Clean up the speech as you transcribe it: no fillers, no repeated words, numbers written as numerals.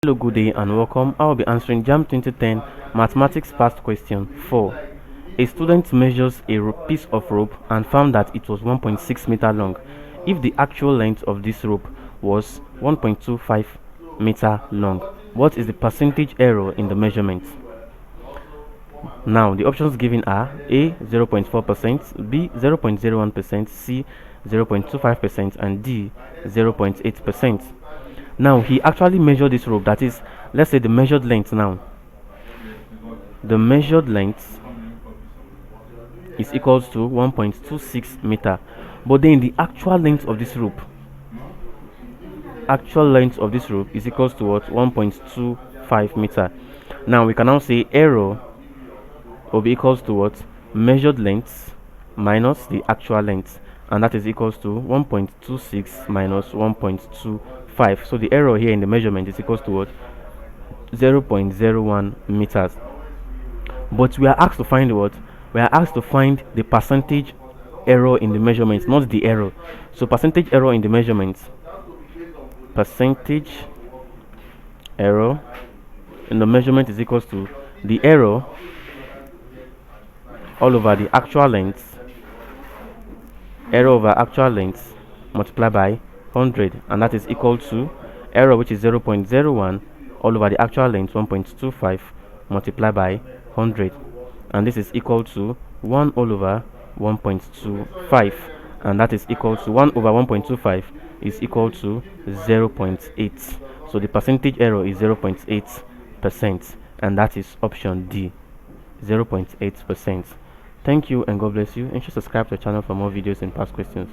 Hello, good day and welcome. I will be answering JAMB 2010 Mathematics Past Question 4. A student measures a piece of rope and found that it was 1.6 meter long. If the actual length of this rope was 1.25 meter long, what is the percentage error in the measurement? Now, the options given are A 0.4%, B 0.01%, C 0.25%, and D 0.8%. Now, he actually measured this rope, that is, let's say the measured length now. The measured length is equals to 1.26 meter. But then the actual length of this rope, is equals to what? 1.25 meter. Now, we can now say error will be equals to what? Measured length minus the actual length, and that is equals to 1.26 minus 1.25. So the error here in the measurement is equals to what? 0.01 meters. But we are asked to find what? We are asked to find the percentage error in the measurements, not the error. So percentage error in the measurements, percentage error in the measurement is equals to the error all over the actual length, error over actual length multiplied by 100, and that is equal to error, which is 0.01, all over the actual length 1.25 multiplied by 100, and this is equal to 1 all over 1.25, and that is equal to 1 over 1.25 is equal to 0.8. So the percentage error is 0.8%, and that is option D, 0.8%. Thank you and God bless you, and subscribe to the channel for more videos and past questions.